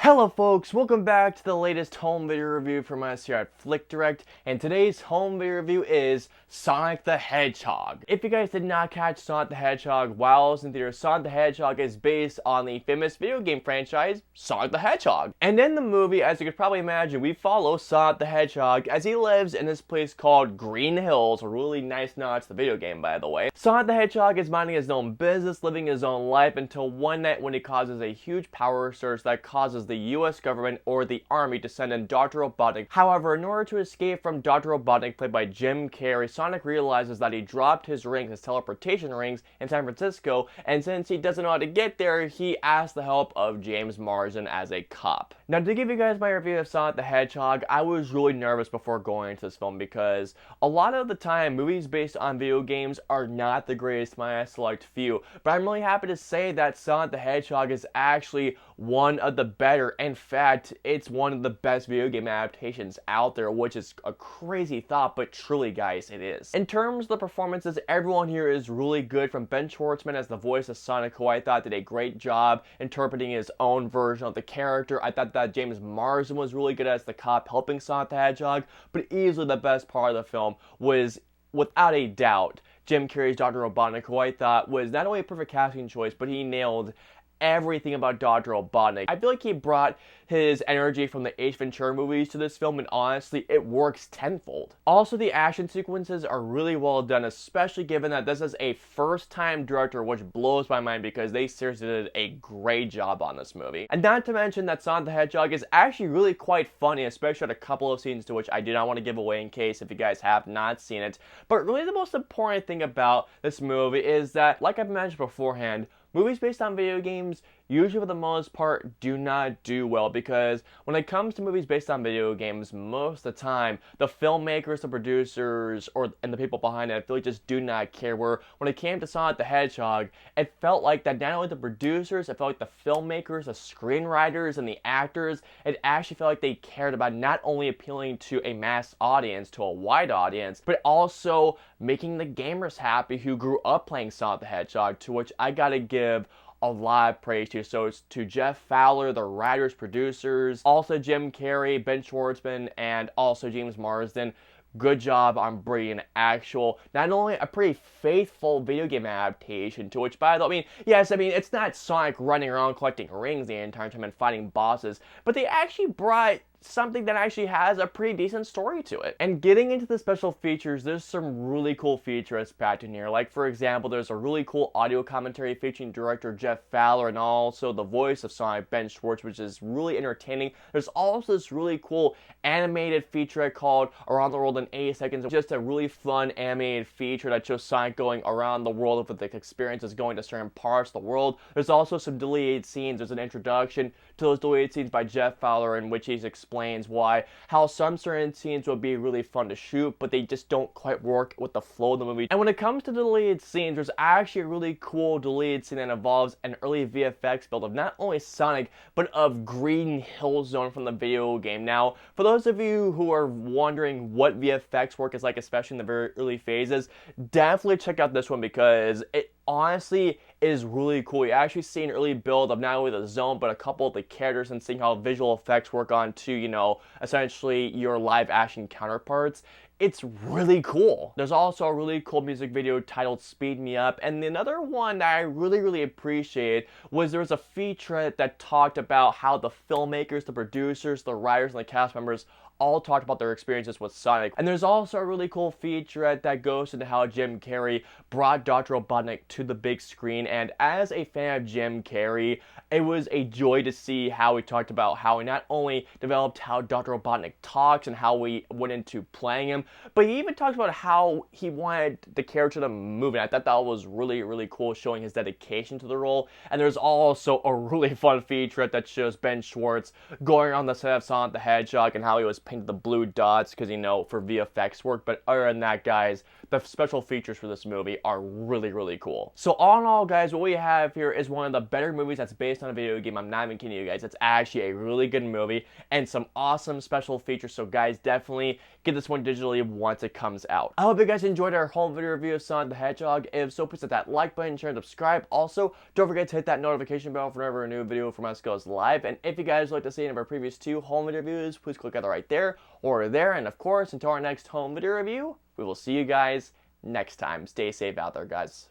Hello folks, welcome back to the latest home video review from us here at FlickDirect, and today's home video review is Sonic the Hedgehog. If you guys did not catch Sonic the Hedgehog while I was in theaters, Sonic the Hedgehog is based on the famous video game franchise, Sonic the Hedgehog. And in the movie, as you could probably imagine, we follow Sonic the Hedgehog as he lives in this place called Green Hills, a really nice nod to the video game by the way. Sonic the Hedgehog is minding his own business, living his own life until one night when he causes a huge power surge that causes the US government or the army to send in Dr. Robotnik. However, in order to escape from Dr. Robotnik, played by Jim Carrey, Sonic realizes that he dropped his rings, his teleportation rings, in San Francisco, and since he doesn't know how to get there, he asks the help of James Marsden as a cop. Now, to give you guys my review of Sonic the Hedgehog, I was really nervous before going into this film because a lot of the time, movies based on video games are not the greatest to my select few, but I'm really happy to say that Sonic the Hedgehog is actually one of the better. In fact, it's one of the best video game adaptations out there, which is a crazy thought, but truly, guys, it is. In terms of the performances, everyone here is really good, from Ben Schwartz as the voice of Sonic, who I thought did a great job interpreting his own version of the character. I thought that James Marsden was really good as the cop helping Sonic the Hedgehog, but easily the best part of the film was, without a doubt, Jim Carrey's Dr. Robotnik, who I thought was not only a perfect casting choice, but he nailed everything about Dr. Robotnik. I feel like he brought his energy from the Ace Ventura movies to this film, and honestly, it works tenfold. Also, the action sequences are really well done, especially given that this is a first-time director, which blows my mind because they seriously did a great job on this movie. And not to mention that Sonic the Hedgehog is actually really quite funny, especially at a couple of scenes to which I do not want to give away in case if you guys have not seen it. But really the most important thing about this movie is that, like I've mentioned beforehand, movies based on video games usually for the most part do not do well, because when it comes to movies based on video games, most of the time the filmmakers, the producers, and the people behind it, I feel like just do not care. Where when it came to Sonic the Hedgehog, it felt like that not only the producers, it felt like the filmmakers, the screenwriters, and the actors, it actually felt like they cared about not only appealing to a mass audience, to a wide audience, but also making the gamers happy who grew up playing Sonic the Hedgehog, to which I gotta give a lot of praise to. So it's to Jeff Fowler, the writers, producers, also Jim Carrey, Ben Schwartzman, and also James Marsden. Good job on bringing actual, not only a pretty faithful video game adaptation, to which, by the way, yes, it's not Sonic running around collecting rings the entire time and fighting bosses, but they actually brought something that actually has a pretty decent story to it. And getting into the special features, there's some really cool features packed in here. Like, for example, there's a really cool audio commentary featuring director Jeff Fowler and also the voice of Sonic, Ben Schwartz, which is really entertaining. There's also this really cool animated feature called Around the World in 80 Seconds, just a really fun animated feature that shows Sonic going around the world with the experiences going to certain parts of the world. There's also some deleted scenes. There's an introduction to those deleted scenes by Jeff Fowler in which he's explains how some certain scenes would be really fun to shoot, but they just don't quite work with the flow of the movie. And when it comes to deleted scenes, there's actually a really cool deleted scene that involves an early VFX build of not only Sonic, but of Green Hill Zone from the video game. Now, for those of you who are wondering what VFX work is like, especially in the very early phases, definitely check out this one because it honestly is really cool. You actually see an early build of not only the zone, but a couple of the characters, and seeing how visual effects work on to, essentially your live action counterparts. It's really cool. There's also a really cool music video titled Speed Me Up, and another one that I really appreciated was there was a featurette that talked about how the filmmakers, the producers, the writers, and the cast members all talked about their experiences with Sonic. And there's also a really cool featurette that goes into how Jim Carrey brought Dr. Robotnik to the big screen, and as a fan of Jim Carrey, it was a joy to see how he talked about how he not only developed how Dr. Robotnik talks and how we went into playing him, but he even talks about how he wanted the character to move, and I thought that was really cool, showing his dedication to the role. And there's also a really fun featurette that shows Ben Schwartz going around the set of Sonic the Hedgehog and how he was painted the blue dots because, for VFX work. But other than that, guys, the special features for this movie are really cool. So all in all, guys, what we have here is one of the better movies that's based on a video game. I'm not even kidding you guys. It's actually a really good movie and some awesome special features. So guys, definitely get this one digitally eventually once it comes out. I hope you guys enjoyed our home video review of Sonic the Hedgehog. If so, please hit that like button, share, and subscribe. Also, don't forget to hit that notification bell for whenever a new video from us goes live. And if you guys would like to see any of our previous 2 home video reviews, please click either right there or there. And of course, until our next home video review, we will see you guys next time. Stay safe out there, guys.